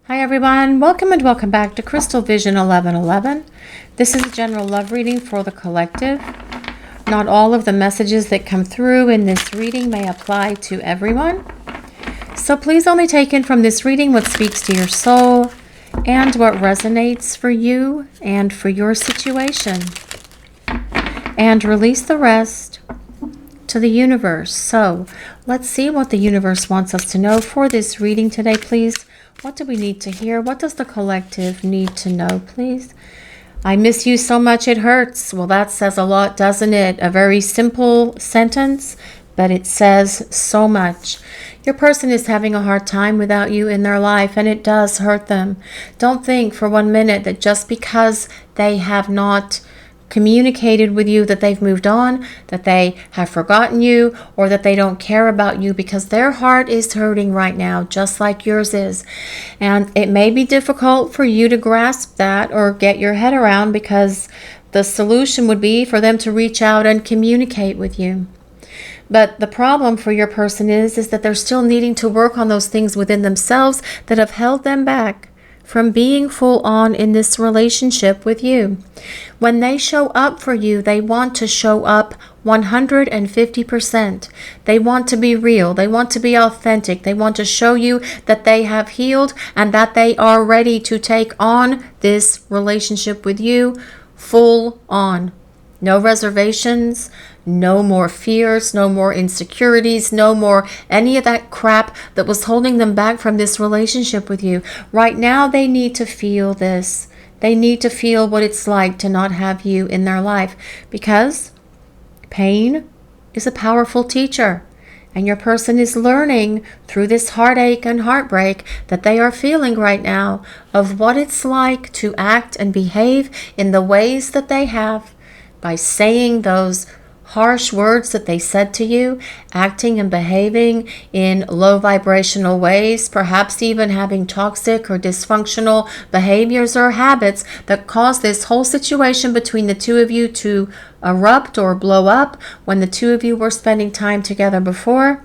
Hi everyone, welcome and welcome back to Crystal Vision 1111. This is a general love reading for the collective. Not all of the messages that come through in this reading may apply to everyone. So please only take in from this reading what speaks to your soul and what resonates for you and for your situation. And release the rest to the universe. So let's see what the universe wants us to know for this reading today, please. What do we need to hear? What does the collective need to know, please? I miss you so much it hurts. Well, that says a lot, doesn't it? A very simple sentence, but it says so much. Your person is having a hard time without you in their life, and it does hurt them. Don't think for 1 minute that just because they have not communicated with you that they've moved on, that they have forgotten you, or that they don't care about you, because their heart is hurting right now, just like yours is. And it may be difficult for you to grasp that or get your head around, because the solution would be for them to reach out and communicate with you. But the problem for your person is that they're still needing to work on those things within themselves that have held them back from being full on in this relationship with you. When they show up for you, they want to show up 150%. They want to be real. They want to be authentic. They want to show you that they have healed and that they are ready to take on this relationship with you full on. No reservations, no more fears, no more insecurities, no more any of that crap that was holding them back from this relationship with you. Right now, they need to feel this. They need to feel what it's like to not have you in their life, because pain is a powerful teacher. And your person is learning through this heartache and heartbreak that they are feeling right now of what it's like to act and behave in the ways that they have, by saying those harsh words that they said to you, acting and behaving in low vibrational ways, perhaps even having toxic or dysfunctional behaviors or habits that caused this whole situation between the two of you to erupt or blow up when the two of you were spending time together before.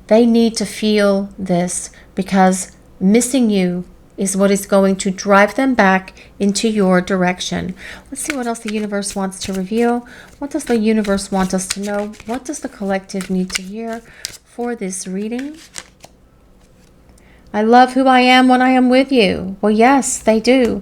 They need to feel this, because missing you is what is going to drive them back into your direction. Let's see what else the universe wants to reveal. What does the universe want us to know? What does the collective need to hear for this reading? I love who I am when I am with you. Well, yes, they do.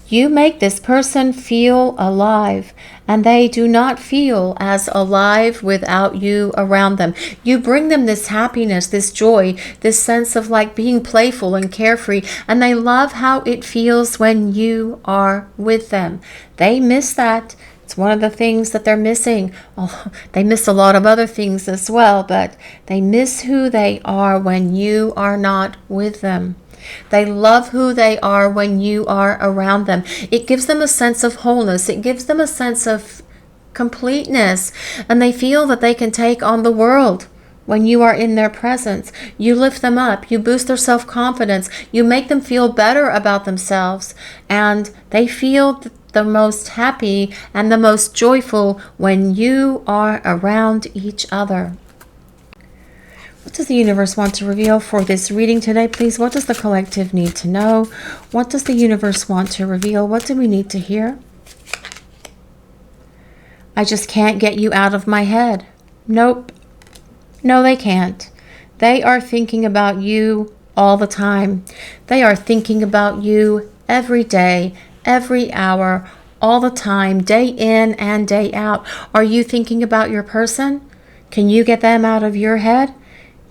You make this person feel alive, and they do not feel as alive without you around them. You bring them this happiness, this joy, this sense of like being playful and carefree, and they love how it feels when you are with them. They miss that. It's one of the things that they're missing. Oh, they miss a lot of other things as well, but they miss who they are when you are not with them. They love who they are when you are around them. It gives them a sense of wholeness. It gives them a sense of completeness. And they feel that they can take on the world when you are in their presence. You lift them up. You boost their self-confidence. You make them feel better about themselves. And they feel the most happy and the most joyful when you are around each other. What does the universe want to reveal for this reading today, please? What does the collective need to know? What does the universe want to reveal? What do we need to hear? I just can't get you out of my head. Nope. No, they can't. They are thinking about you all the time. They are thinking about you every day, every hour, all the time, day in and day out. Are you thinking about your person? Can you get them out of your head?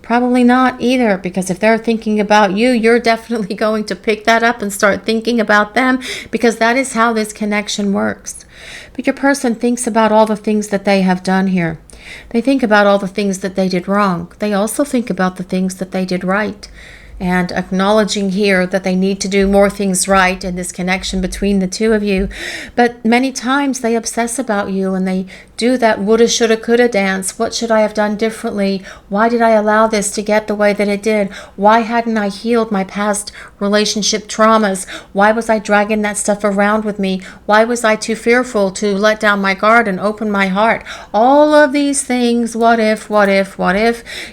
Probably not either, because if they're thinking about you, you're definitely going to pick that up and start thinking about them, because that is how this connection works. But your person thinks about all the things that they have done here. They think about all the things that they did wrong. They also think about the things that they did right. And acknowledging here that they need to do more things right in this connection between the two of you. But many times they obsess about you, and they do that woulda, shoulda, coulda dance. What should I have done differently? Why did I allow this to get the way that it did? Why hadn't I healed my past relationship traumas? Why was I dragging that stuff around with me? Why was I too fearful to let down my guard and open my heart? All of these things, what if,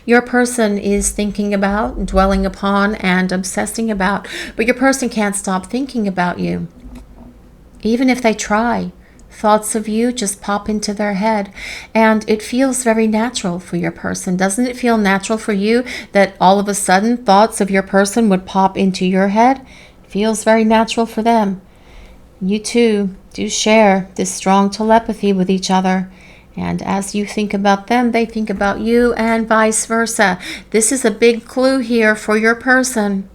your person is thinking about and dwelling upon on and obsessing about, but your person can't stop thinking about you. Even if they try, thoughts of you just pop into their head, and it feels very natural for your person. Doesn't it feel natural for you that all of a sudden thoughts of your person would pop into your head? It feels very natural for them. You two do share this strong telepathy with each other. And as you think about them, they think about you, and vice versa. This is a big clue here for your person,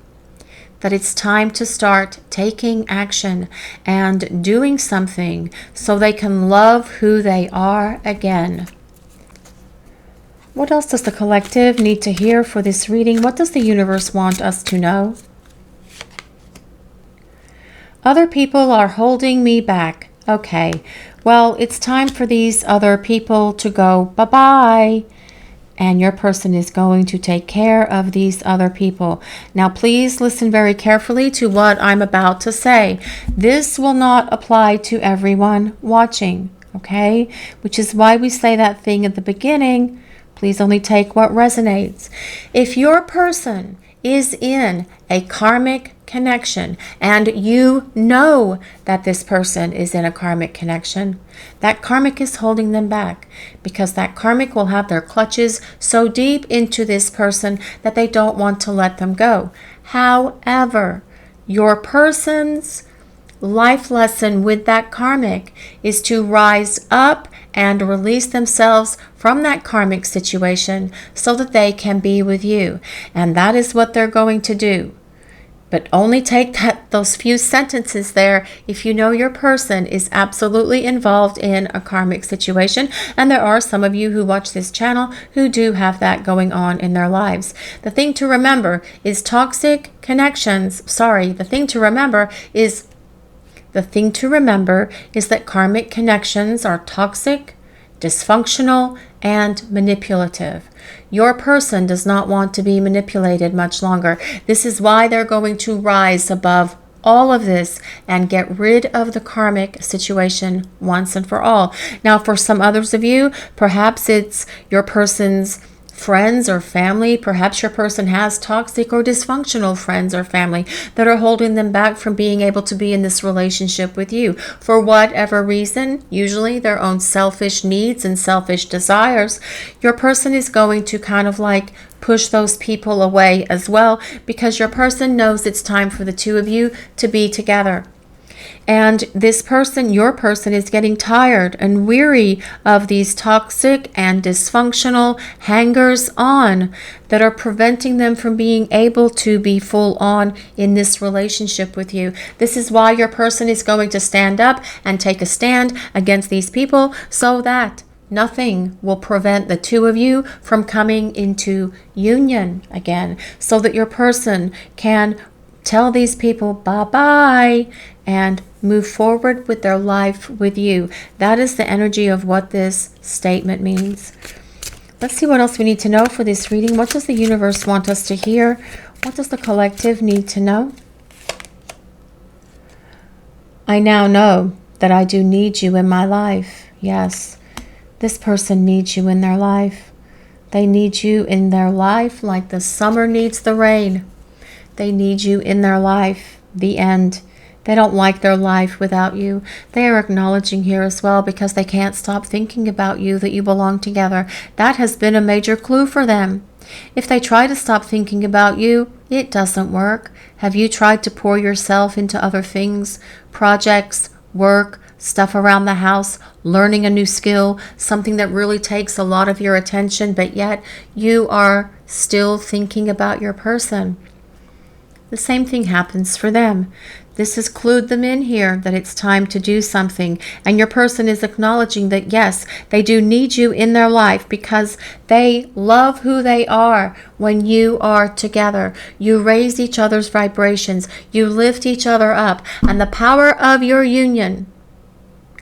that it's time to start taking action and doing something so they can love who they are again. What else does the collective need to hear for this reading? What does the universe want us to know? Other people are holding me back. Okay, well, it's time for these other people to go bye-bye. And your person is going to take care of these other people. Now, please listen very carefully to what I'm about to say. This will not apply to everyone watching, okay? Which is why we say that thing at the beginning. Please only take what resonates. If your person is in a karmic connection and you know that this person is in a karmic connection, that karmic is holding them back, because that karmic will have their clutches so deep into this person that they don't want to let them go. However, your person's life lesson with that karmic is to rise up and release themselves from that karmic situation so that they can be with you. And that is what they're going to do. But only take those few sentences there if you know your person is absolutely involved in a karmic situation. And there are some of you who watch this channel who do have that going on in their lives. The thing to remember is toxic connections. The thing to remember is that karmic connections are toxic, dysfunctional, and manipulative. Your person does not want to be manipulated much longer. This is why they're going to rise above all of this and get rid of the karmic situation once and for all. Now, for some others of you, perhaps it's your person's friends or family. Perhaps your person has toxic or dysfunctional friends or family that are holding them back from being able to be in this relationship with you for whatever reason, usually their own selfish needs and selfish desires. Your person is going to kind of like push those people away as well, because your person knows it's time for the two of you to be together. And this person, your person, is getting tired and weary of these toxic and dysfunctional hangers on that are preventing them from being able to be full on in this relationship with you. This is why your person is going to stand up and take a stand against these people, so that nothing will prevent the two of you from coming into union again, so that your person can tell these people bye-bye and move forward with their life with you. That is the energy of what this statement means. Let's see what else we need to know for this reading. What does the universe want us to hear? What does the collective need to know? I now know that I do need you in my life. Yes, this person needs you in their life. They need you in their life like the summer needs the rain. They need you in their life. The end. They don't like their life without you. They are acknowledging here as well, because they can't stop thinking about you, that you belong together. That has been a major clue for them. If they try to stop thinking about you, it doesn't work. Have you tried to pour yourself into other things, projects, work, stuff around the house, learning a new skill, something that really takes a lot of your attention, but yet you are still thinking about your person? The same thing happens for them. This has clued them in here that it's time to do something. And your person is acknowledging that, yes, they do need you in their life, because they love who they are when you are together. You raise each other's vibrations. You lift each other up. And the power of your union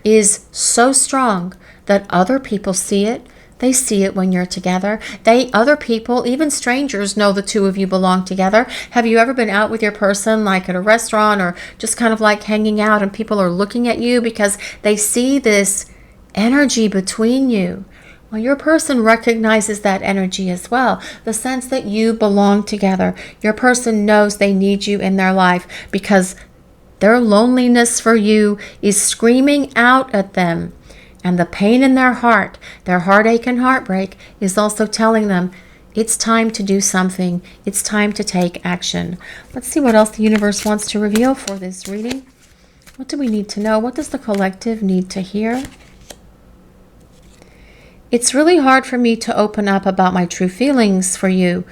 is so strong that other people see it. They see it when you're together. Other people, even strangers, know the two of you belong together. Have you ever been out with your person, like at a restaurant or just kind of like hanging out, and people are looking at you because they see this energy between you? Well, your person recognizes that energy as well. The sense that you belong together. Your person knows they need you in their life because their loneliness for you is screaming out at them. And the pain in their heart, their heartache and heartbreak, is also telling them it's time to do something. It's time to take action. Let's see what else the universe wants to reveal for this reading. What do we need to know? What does the collective need to hear? It's really hard for me to open up about my true feelings for you.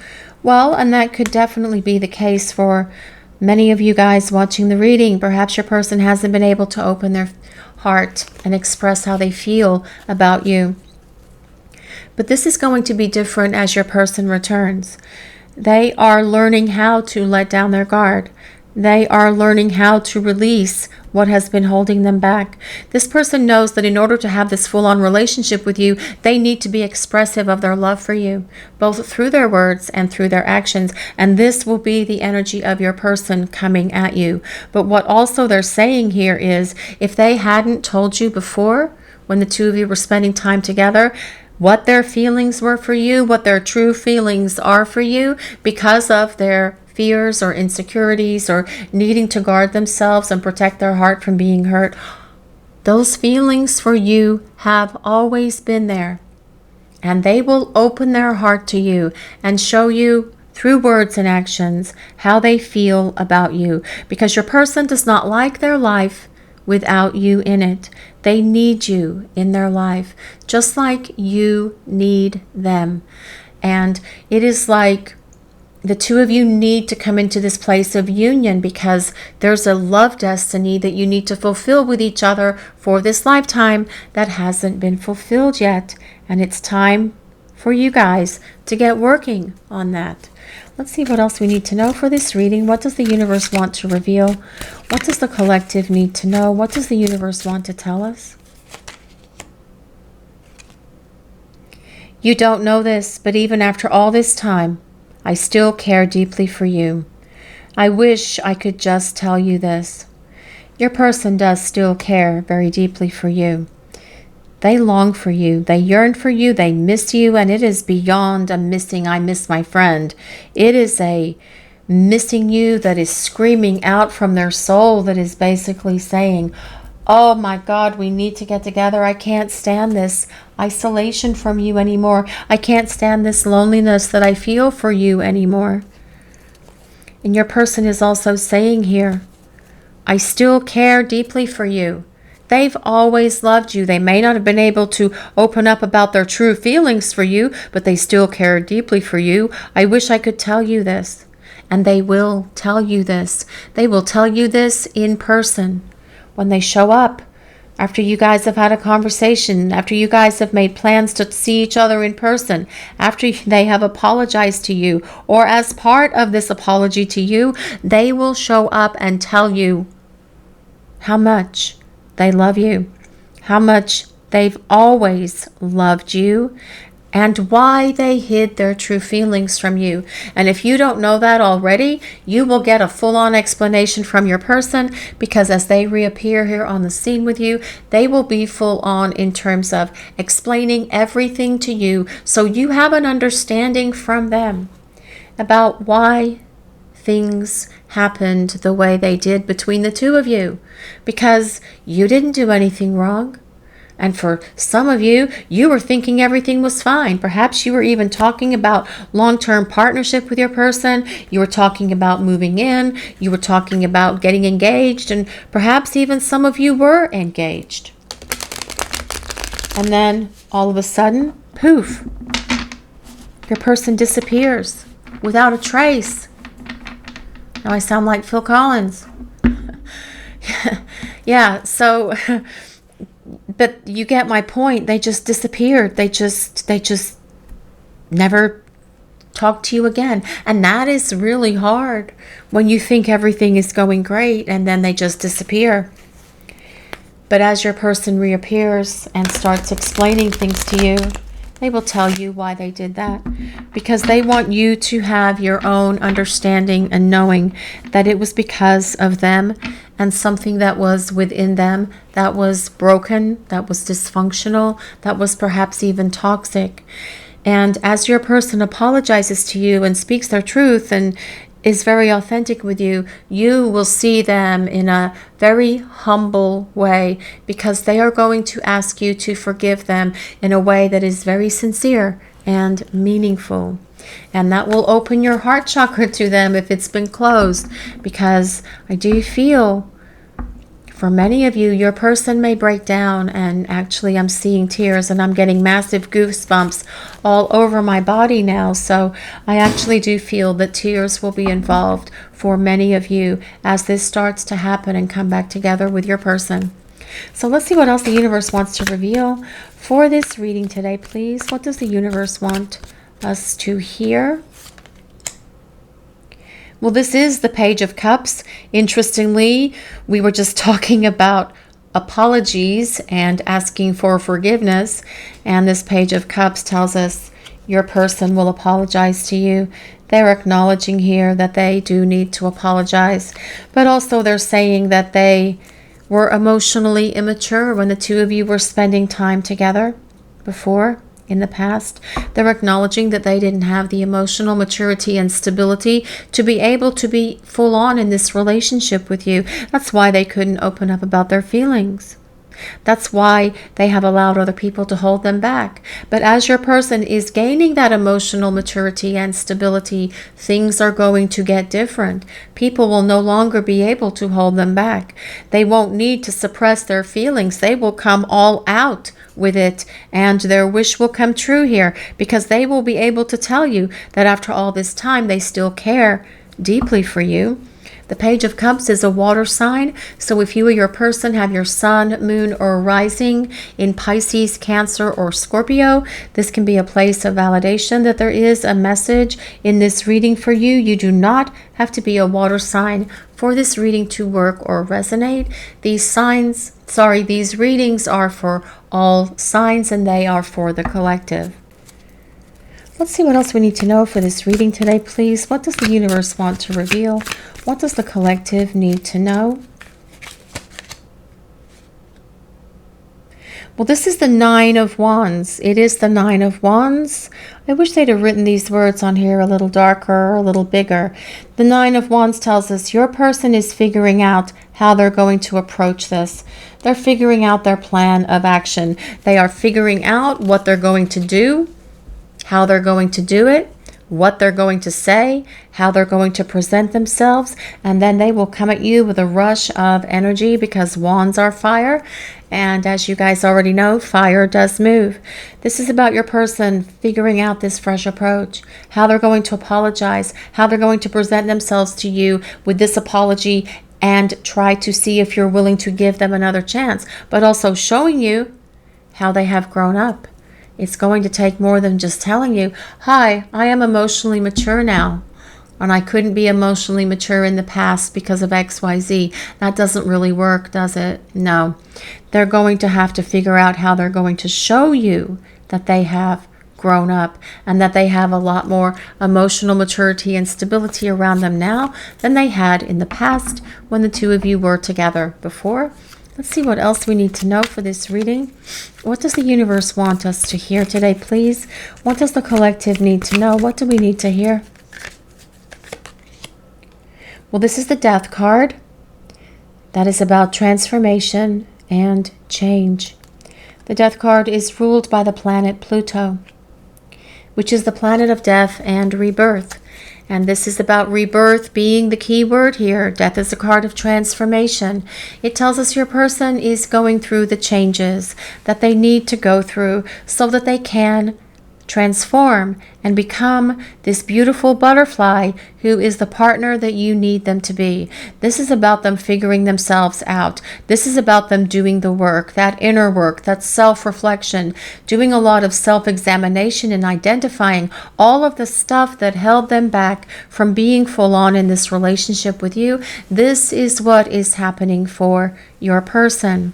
Well, and that could definitely be the case for many of you guys watching the reading. Perhaps your person hasn't been able to open their heart and express how they feel about you. But this is going to be different as your person returns. They are learning how to let down their guard. They are learning how to release what has been holding them back. This person knows that in order to have this full-on relationship with you, they need to be expressive of their love for you, both through their words and through their actions. And this will be the energy of your person coming at you. But what also they're saying here is, if they hadn't told you before, when the two of you were spending time together, what their feelings were for you, what their true feelings are for you, because of their fears or insecurities or needing to guard themselves and protect their heart from being hurt, those feelings for you have always been there. And they will open their heart to you and show you through words and actions how they feel about you, because your person does not like their life without you in it. They need you in their life, just like you need them. And it is like the two of you need to come into this place of union, because there's a love destiny that you need to fulfill with each other for this lifetime that hasn't been fulfilled yet. And it's time for you guys to get working on that. Let's see what else we need to know for this reading. What does the universe want to reveal? What does the collective need to know? What does the universe want to tell us? You don't know this, but even after all this time, I still care deeply for you. I wish I could just tell you this. Your person does still care very deeply for you. They long for you. They yearn for you. They miss you. And it is beyond a missing, I miss my friend. It is a missing you that is screaming out from their soul, that is basically saying, oh my God, we need to get together. I can't stand this isolation from you anymore. I can't stand this loneliness that I feel for you anymore. And your person is also saying here, I still care deeply for you. They've always loved you. They may not have been able to open up about their true feelings for you, but they still care deeply for you. I wish I could tell you this. And they will tell you this. They will tell you this in person. When they show up, after you guys have had a conversation, after you guys have made plans to see each other in person, after they have apologized to you, or as part of this apology to you, they will show up and tell you how much they love you, how much they've always loved you, and why they hid their true feelings from you. And if you don't know that already, you will get a full-on explanation from your person, because as they reappear here on the scene with you, they will be full-on in terms of explaining everything to you, so you have an understanding from them about why things happened the way they did between the two of you, because you didn't do anything wrong. And for some of you, you were thinking everything was fine. Perhaps you were even talking about long-term partnership with your person. You were talking about moving in. You were talking about getting engaged. And perhaps even some of you were engaged. And then all of a sudden, poof, your person disappears without a trace. Now I sound like Phil Collins. Yeah, so... But you get my point. They just disappeared. They just never talked to you again. And that is really hard when you think everything is going great and then they just disappear. But as your person reappears and starts explaining things to you, They will tell you why they did that, because they want you to have your own understanding and knowing that it was because of them and something that was within them that was broken, that was dysfunctional, that was perhaps even toxic. And as your person apologizes to you and speaks their truth and is very authentic with you, you will see them in a very humble way, because they are going to ask you to forgive them in a way that is very sincere and meaningful. And that will open your heart chakra to them if it's been closed, because I do feel for many of you, your person may break down, and actually I'm seeing tears and I'm getting massive goosebumps all over my body now. So I actually do feel that tears will be involved for many of you as this starts to happen and come back together with your person. So let's see what else the universe wants to reveal for this reading today, please. What does the universe want us to hear? Well, this is the Page of Cups. Interestingly, we were just talking about apologies and asking for forgiveness. And this Page of Cups tells us your person will apologize to you. They're acknowledging here that they do need to apologize. But also they're saying that they were emotionally immature when the two of you were spending time together before. In the past, they're acknowledging that they didn't have the emotional maturity and stability to be able to be full on in this relationship with you. That's why they couldn't open up about their feelings. That's why they have allowed other people to hold them back. But as your person is gaining that emotional maturity and stability, things are going to get different. People will no longer be able to hold them back. They won't need to suppress their feelings. They will come all out with it, and their wish will come true here, because they will be able to tell you that after all this time they still care deeply for you. The Page of Cups is a water sign, so if you or your person have your sun, moon, or rising in Pisces, Cancer, or Scorpio, this can be a place of validation that there is a message in this reading for you. You do not have to be a water sign for this reading to work or resonate. These readings are for all signs, and they are for the collective. Let's see what else we need to know for this reading today, please. What does the universe want to reveal? What does the collective need to know? Well, this is the Nine of Wands. It is the Nine of Wands. I wish they'd have written these words on here a little darker, a little bigger. The Nine of Wands tells us your person is figuring out how they're going to approach this. They're figuring out their plan of action. They are figuring out what they're going to do, how they're going to do it, what they're going to say, how they're going to present themselves, and then they will come at you with a rush of energy, because wands are fire, and as you guys already know, fire does move. This is about your person figuring out this fresh approach, how they're going to apologize, how they're going to present themselves to you with this apology, and try to see if you're willing to give them another chance, but also showing you how they have grown up. It's going to take more than just telling you, hi, I am emotionally mature now, and I couldn't be emotionally mature in the past because of XYZ. That doesn't really work, does it? No. They're going to have to figure out how they're going to show you that they have grown up and that they have a lot more emotional maturity and stability around them now than they had in the past when the two of you were together before. Let's see what else we need to know for this reading. What does the universe want us to hear today, please? What does the collective need to know? What do we need to hear? Well, this is the Death card. That is about transformation and change. The Death card is ruled by the planet Pluto, which is the planet of death and rebirth. And this is about rebirth being the key word here. Death is a card of transformation. It tells us your person is going through the changes that they need to go through so that they can transform and become this beautiful butterfly who is the partner that you need them to be. This is about them figuring themselves out. This is about them doing the work, that inner work, that self-reflection, doing a lot of self-examination and identifying all of the stuff that held them back from being full on in this relationship with you. This is what is happening for your person.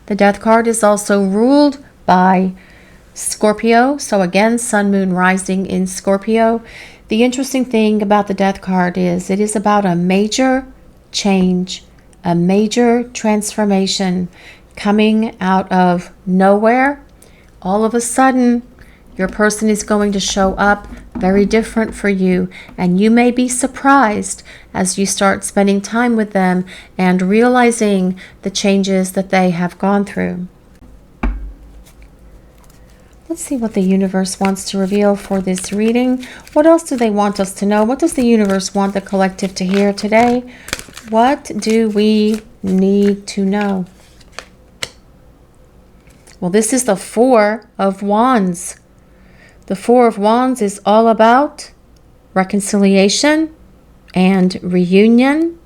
The Death card is also ruled by Scorpio. So again, sun, moon, rising in Scorpio. The interesting thing about the Death card is it is about a major change, a major transformation coming out of nowhere. All of a sudden, your person is going to show up very different for you, and you may be surprised as you start spending time with them and realizing the changes that they have gone through. Let's see what the universe wants to reveal for this reading. What else do they want us to know? What does the universe want the collective to hear today? What do we need to know? Well, this is the Four of Wands. The Four of Wands is all about reconciliation and reunion.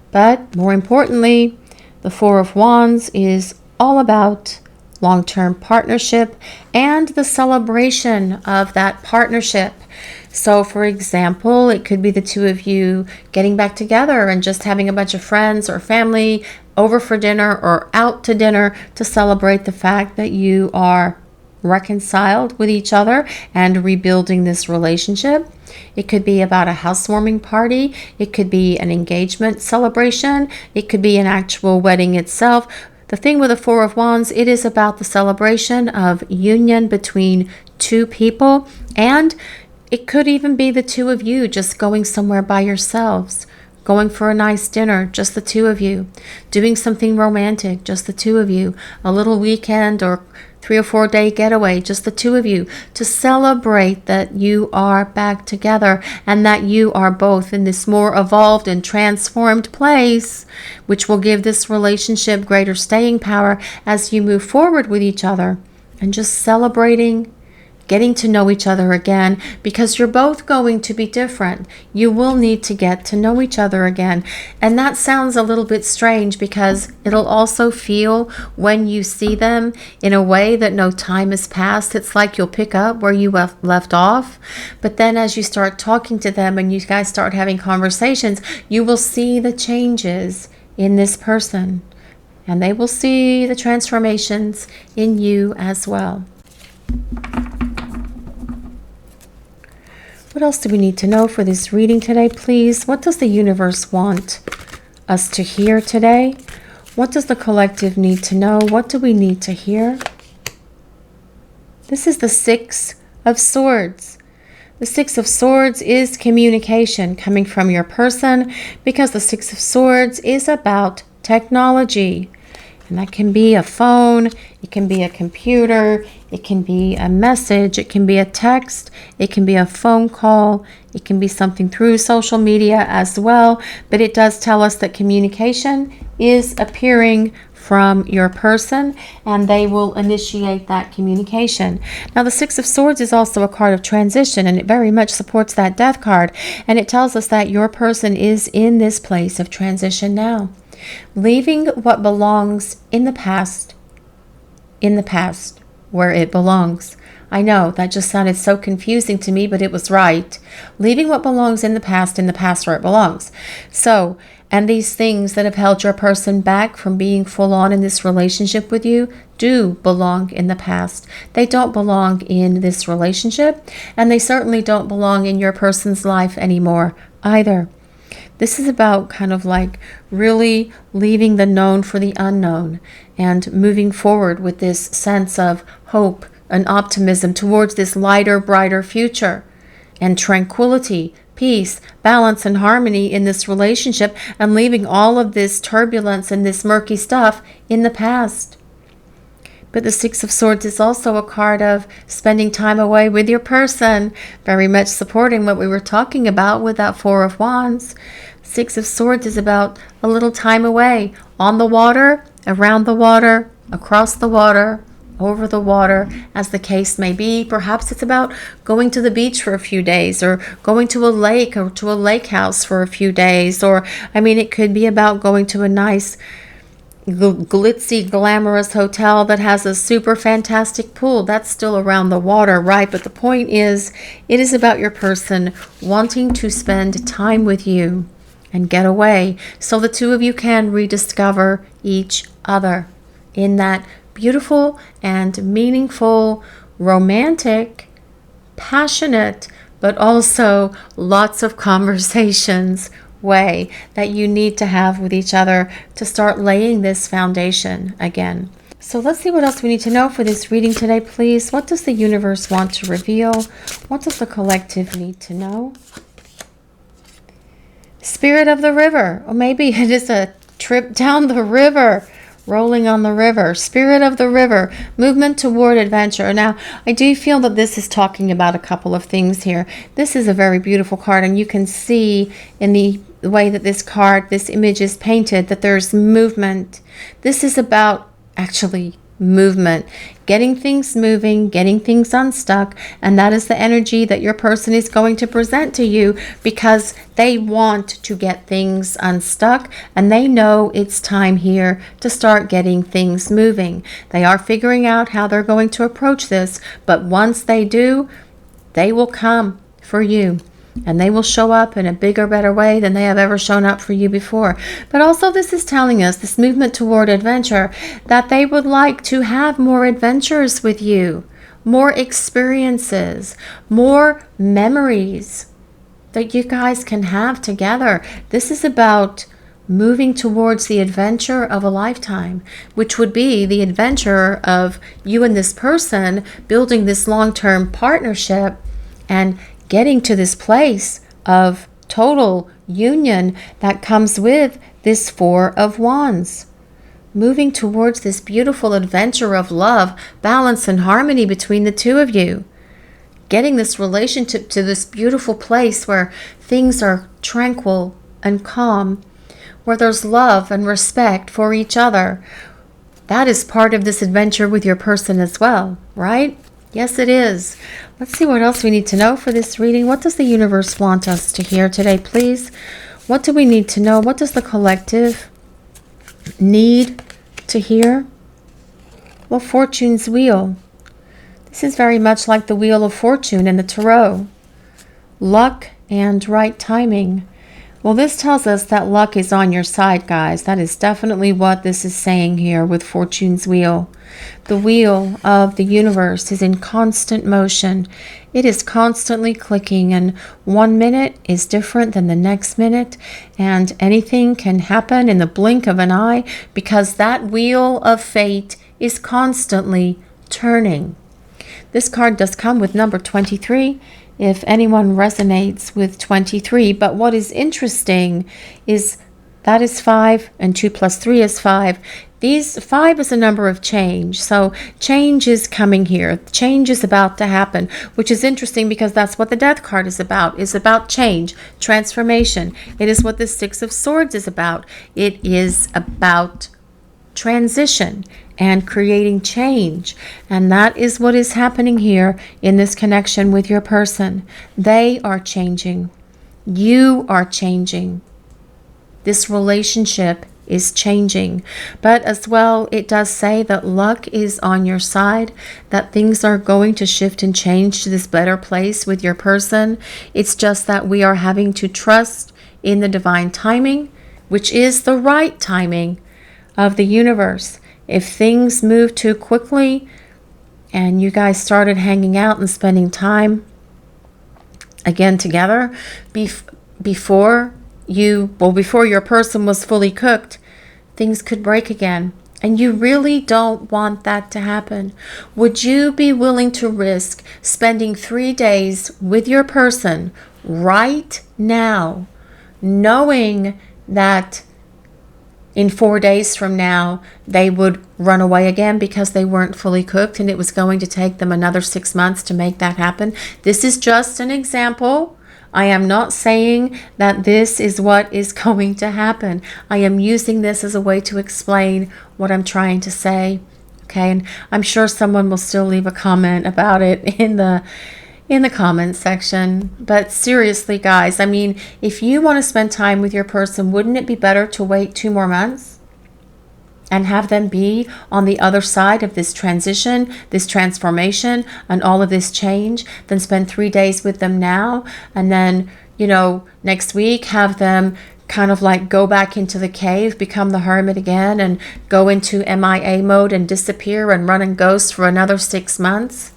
But more importantly, the Four of Wands is all about long-term partnership and the celebration of that partnership. So for example, it could be the two of you getting back together and just having a bunch of friends or family over for dinner or out to dinner to celebrate the fact that you are reconciled with each other and rebuilding this relationship. It could be about a housewarming party. It could be an engagement celebration. It could be an actual wedding itself. The thing with the Four of Wands, it is about the celebration of union between two people, and it could even be the two of you just going somewhere by yourselves, going for a nice dinner, just the two of you, doing something romantic, just the two of you, a little weekend or 3 or 4 day getaway, just the two of you, to celebrate that you are back together and that you are both in this more evolved and transformed place, which will give this relationship greater staying power as you move forward with each other, and just celebrating getting to know each other again, because you're both going to be different. You will need to get to know each other again. And that sounds a little bit strange because it'll also feel when you see them in a way that no time has passed. It's like you'll pick up where you left off. But then as you start talking to them and you guys start having conversations, you will see the changes in this person. And they will see the transformations in you as well. What else do we need to know for this reading today, please? What does the universe want us to hear today? What does the collective need to know? What do we need to hear? This is the Six of Swords. The Six of Swords is communication coming from your person, because the Six of Swords is about technology. And that can be a phone, it can be a computer, it can be a message, it can be a text, it can be a phone call, it can be something through social media as well. But it does tell us that communication is appearing from your person, and they will initiate that communication. Now, the Six of Swords is also a card of transition, and it very much supports that Death card. And it tells us that your person is in this place of transition now, leaving what belongs in the past where it belongs. I know that just sounded so confusing to me, but it was right. Leaving what belongs in the past where it belongs. So, and these things that have held your person back from being full on in this relationship with you do belong in the past. They don't belong in this relationship, and they certainly don't belong in your person's life anymore either. This is about kind of like really leaving the known for the unknown and moving forward with this sense of hope and optimism towards this lighter, brighter future, and tranquility, peace, balance, and harmony in this relationship, and leaving all of this turbulence and this murky stuff in the past. But the Six of Swords is also a card of spending time away with your person, very much supporting what we were talking about with that Four of Wands. Six of Swords is about a little time away, on the water, around the water, across the water, over the water, as the case may be. Perhaps it's about going to the beach for a few days, or going to a lake or to a lake house for a few days. Or, it could be about going to a nice glitzy, glamorous hotel that has a super fantastic pool. That's still around the water, right? But the point is, it is about your person wanting to spend time with you and get away so the two of you can rediscover each other in that beautiful and meaningful romantic, passionate, but also lots of conversations way that you need to have with each other to start laying this foundation again. So let's see what else we need to know for this reading today, please. What does the universe want to reveal? What does the collective need to know? Spirit of the river, or maybe it is a trip down the river, rolling on the river. Spirit of the river, movement toward adventure. Now, I do feel that this is talking about a couple of things here. This is a very beautiful card, and you can see in the way that this image is painted, that there's movement. This is about actually movement, getting things moving, getting things unstuck, and that is the energy that your person is going to present to you, because they want to get things unstuck and they know it's time here to start getting things moving. They are figuring out how they're going to approach this, but once they do, they will come for you. And they will show up in a bigger, better way than they have ever shown up for you before. But also this is telling us, this movement toward adventure, that they would like to have more adventures with you, more experiences, more memories that you guys can have together. This is about moving towards the adventure of a lifetime, which would be the adventure of you and this person building this long-term partnership and getting to this place of total union that comes with this Four of Wands. Moving towards this beautiful adventure of love, balance, and harmony between the two of you. Getting this relationship to this beautiful place where things are tranquil and calm, where there's love and respect for each other. That is part of this adventure with your person as well, right? Yes, it is. Let's see what else we need to know for this reading. What does the universe want us to hear today, please? What do we need to know? What does the collective need to hear? Well, Fortune's wheel. This is very much like the Wheel of Fortune in the Tarot. Luck and right timing. Well, this tells us that luck is on your side, guys. That is definitely what this is saying here with Fortune's wheel. The wheel of the universe is in constant motion. It is constantly clicking, and 1 minute is different than the next minute, and anything can happen in the blink of an eye because that wheel of fate is constantly turning. This card does come with number 23. If anyone resonates with 23. But what is interesting is that is 5, and 2 plus 3 is 5. These 5 is a number of change. So change is coming here. Change is about to happen, which is interesting because that's what the Death card is about change, transformation. It is what the Six of Swords is about. It is about transition and creating change. And that is what is happening here in this connection with your person. They are changing. You are changing. This relationship is changing. But as well, it does say that luck is on your side, that things are going to shift and change to this better place with your person. It's just that we are having to trust in the divine timing, which is the right timing of the universe. If things move too quickly and you guys started hanging out and spending time again together before your person was fully cooked, things could break again. And you really don't want that to happen. Would you be willing to risk spending 3 days with your person right now, knowing that in 4 days from now, they would run away again because they weren't fully cooked and it was going to take them another 6 months to make that happen? This is just an example. I am not saying that this is what is going to happen. I am using this as a way to explain what I'm trying to say. Okay, and I'm sure someone will still leave a comment about it in the comments section. But seriously, guys, I mean, if you want to spend time with your person, wouldn't it be better to wait 2 more months and have them be on the other side of this transition, this transformation, and all of this change, than spend 3 days with them now and then, next week have them kind of like go back into the cave, become the hermit again, and go into MIA mode and disappear and run and ghost for another 6 months?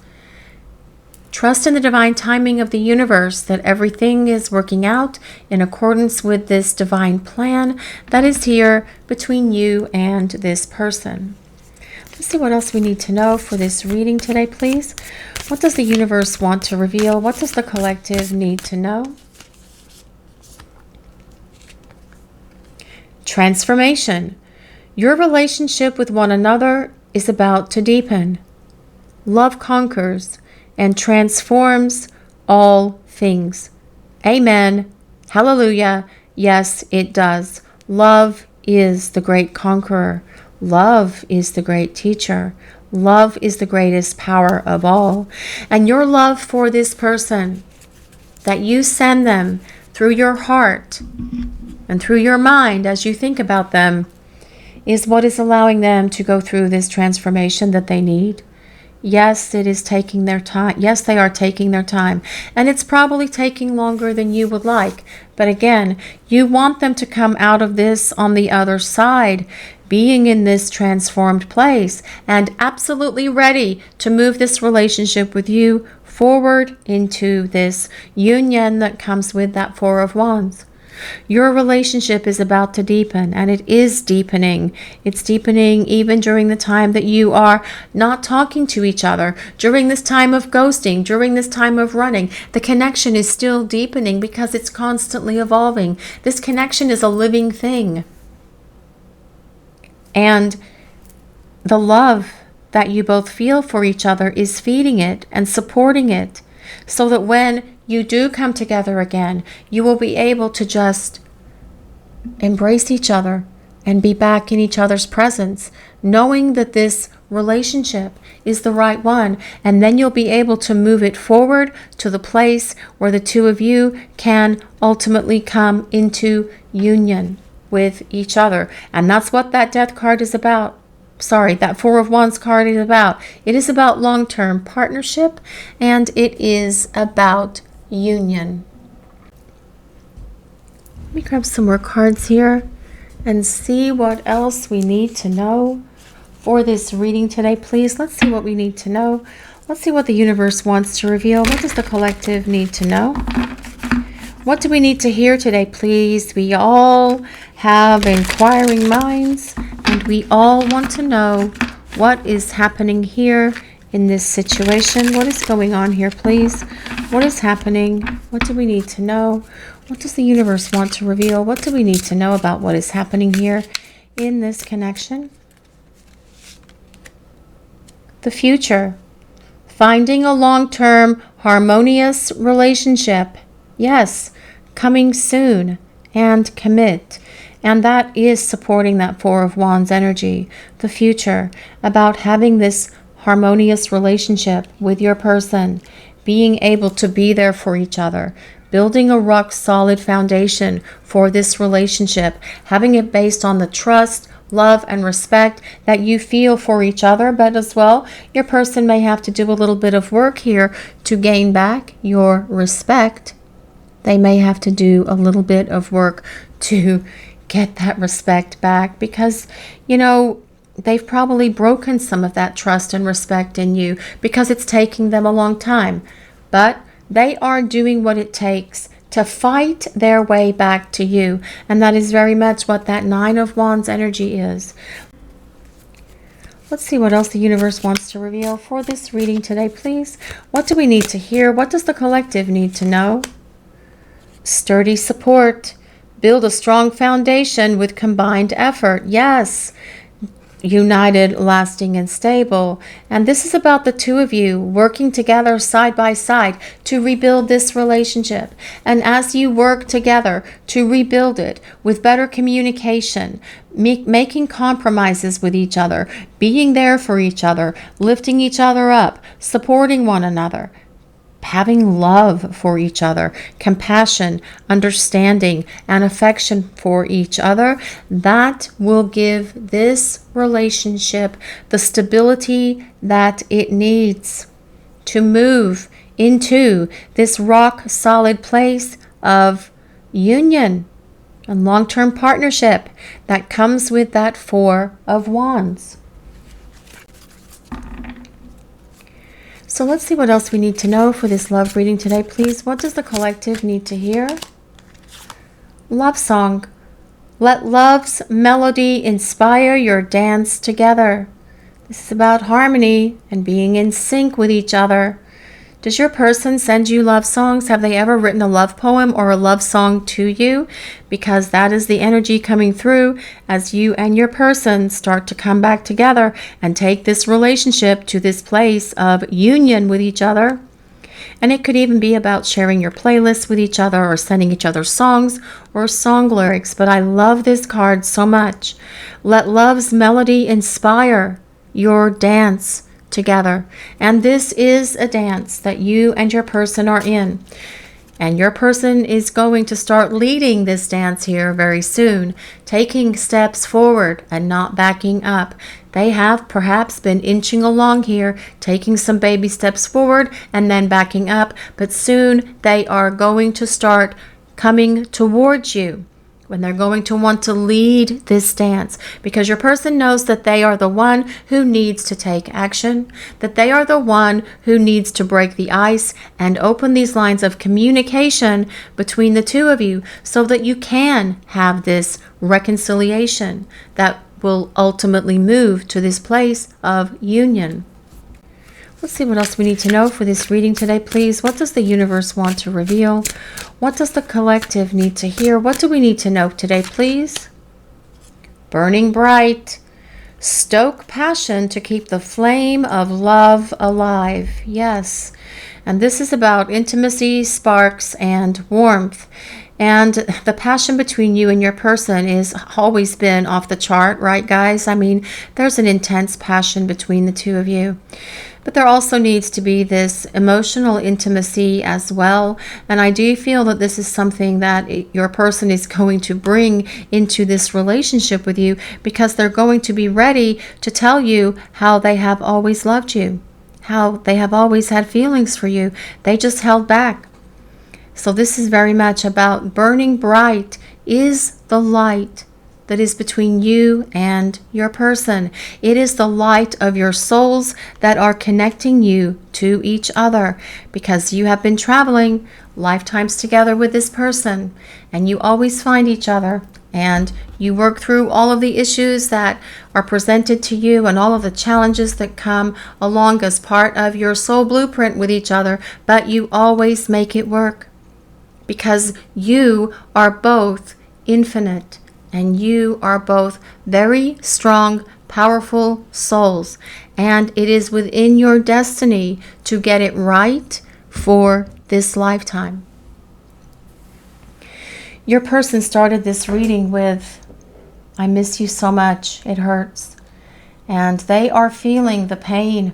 Trust in the divine timing of the universe, that everything is working out in accordance with this divine plan that is here between you and this person. Let's see what else we need to know for this reading today, please. What does the universe want to reveal? What does the collective need to know? Transformation. Your relationship with one another is about to deepen. Love conquers and transforms all things. Amen. Hallelujah. Yes, it does. Love is the great conqueror. Love is the great teacher. Love is the greatest power of all. And your love for this person, that you send them through your heart and through your mind as you think about them, is what is allowing them to go through this transformation that they need. Yes, it is taking their time. Yes, they are taking their time. And it's probably taking longer than you would like. But again, you want them to come out of this on the other side, being in this transformed place and absolutely ready to move this relationship with you forward into this union that comes with that Four of Wands. Your relationship is about to deepen, and it is deepening. It's deepening even during the time that you are not talking to each other, during this time of ghosting, during this time of running. The connection is still deepening because it's constantly evolving. This connection is a living thing. And the love that you both feel for each other is feeding it and supporting it, so that when you do come together again, you will be able to just embrace each other and be back in each other's presence, knowing that this relationship is the right one. And then you'll be able to move it forward to the place where the two of you can ultimately come into union with each other. And that's what that Death card is about. Sorry, that Four of Wands card is about. It is about long-term partnership, and it is about union. Let me grab some more cards here and see what else we need to know for this reading today, please. Let's see what we need to know. Let's see what the universe wants to reveal. What does the collective need to know? What do we need to hear today, please? We all have inquiring minds, and we all want to know what is happening here in this situation. What is going on here, please? What is happening? What do we need to know? What does the universe want to reveal? What do we need to know about what is happening here in this connection? The future. Finding a long-term, harmonious relationship. Yes, coming soon, and commit. And that is supporting that Four of Wands energy. The future, about having this harmonious relationship with your person, being able to be there for each other, building a rock solid foundation for this relationship, having it based on the trust, love, and respect that you feel for each other. But as well, your person may have to do a little bit of work here to gain back your respect. They may have to do a little bit of work to get that respect back, because, you know, they've probably broken some of that trust and respect in you because it's taking them a long time. But they are doing what it takes to fight their way back to you. And that is very much what that Nine of Wands energy is. Let's see what else the universe wants to reveal for this reading today, please. What do we need to hear? What does the collective need to know? Sturdy support. Build a strong foundation with combined effort. Yes. United, lasting, and stable. And this is about the two of you working together side by side to rebuild this relationship. And as you work together to rebuild it with better communication, making compromises with each other, being there for each other, lifting each other up, supporting one another, having love for each other, compassion, understanding, and affection for each other, that will give this relationship the stability that it needs to move into this rock solid place of union and long-term partnership that comes with that Four of Wands. So let's see what else we need to know for this love reading today, please. What does the collective need to hear? Love song. Let love's melody inspire your dance together. This is about harmony and being in sync with each other. Does your person send you love songs? Have they ever written a love poem or a love song to you? Because that is the energy coming through as you and your person start to come back together and take this relationship to this place of union with each other. And it could even be about sharing your playlist with each other or sending each other songs or song lyrics. But I love this card so much. Let love's melody inspire your dance together. And this is a dance that you and your person are in. And your person is going to start leading this dance here very soon, taking steps forward and not backing up. They have perhaps been inching along here, taking some baby steps forward and then backing up, but soon they are going to start coming towards you, when they're going to want to lead this dance, because your person knows that they are the one who needs to take action, that they are the one who needs to break the ice and open these lines of communication between the two of you so that you can have this reconciliation that will ultimately move to this place of union. Let's see what else we need to know for this reading today, please. What does the universe want to reveal? What does the collective need to hear? What do we need to know today, please? Burning bright. Stoke passion to keep the flame of love alive. Yes. And this is about intimacy, sparks, and warmth. And the passion between you and your person is always been off the chart, right, guys? I mean, there's an intense passion between the two of you. But there also needs to be this emotional intimacy as well. And I do feel that this is something that your person is going to bring into this relationship with you, because they're going to be ready to tell you how they have always loved you, how they have always had feelings for you. They just held back. So this is very much about burning bright is the light that is between you and your person. It is the light of your souls that are connecting you to each other, because you have been traveling lifetimes together with this person and you always find each other and you work through all of the issues that are presented to you and all of the challenges that come along as part of your soul blueprint with each other, but you always make it work, because you are both infinite and you are both very strong, powerful souls. And it is within your destiny to get it right for this lifetime. Your person started this reading with, I miss you so much, it hurts. And they are feeling the pain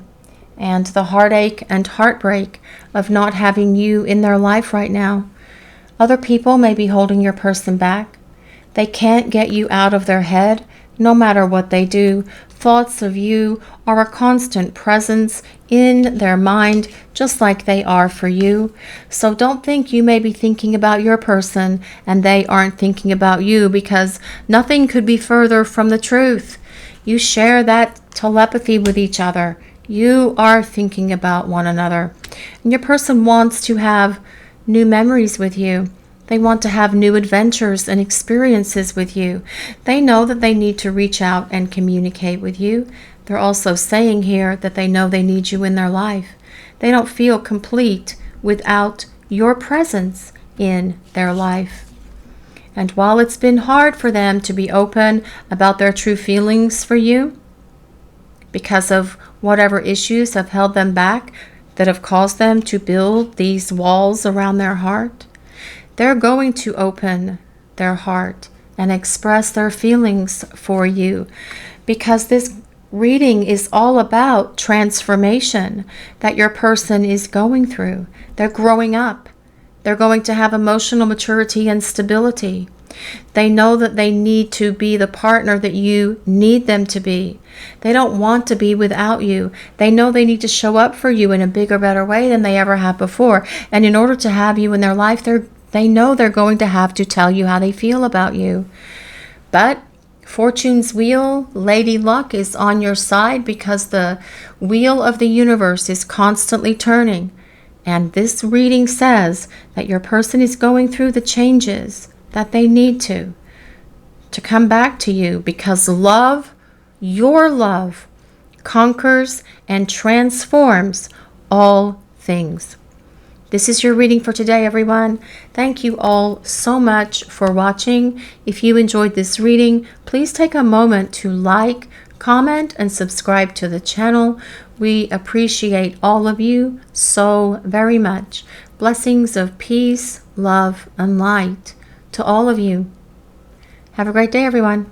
and the heartache and heartbreak of not having you in their life right now. Other people may be holding your person back. They can't get you out of their head, no matter what they do. Thoughts of you are a constant presence in their mind, just like they are for you. So don't think you may be thinking about your person and they aren't thinking about you, because nothing could be further from the truth. You share that telepathy with each other. You are thinking about one another. And your person wants to have new memories with you. They want to have new adventures and experiences with you. They know that they need to reach out and communicate with you. They're also saying here that they know they need you in their life. They don't feel complete without your presence in their life. And while it's been hard for them to be open about their true feelings for you, because of whatever issues have held them back, that have caused them to build these walls around their heart, they're going to open their heart and express their feelings for you, because this reading is all about transformation that your person is going through. They're growing up. They're going to have emotional maturity and stability. They know that they need to be the partner that you need them to be. They don't want to be without you. They know they need to show up for you in a bigger, better way than they ever have before. And in order to have you in their life, they know they're going to have to tell you how they feel about you. But Fortune's wheel, Lady Luck, is on your side because the wheel of the universe is constantly turning. And this reading says that your person is going through the changes that they need to come back to you, because love, your love, conquers and transforms all things. This is your reading for today, everyone. Thank you all so much for watching. If you enjoyed this reading, please take a moment to like, comment, and subscribe to the channel. We appreciate all of you so very much. Blessings of peace, love, and light to all of you. Have a great day, everyone.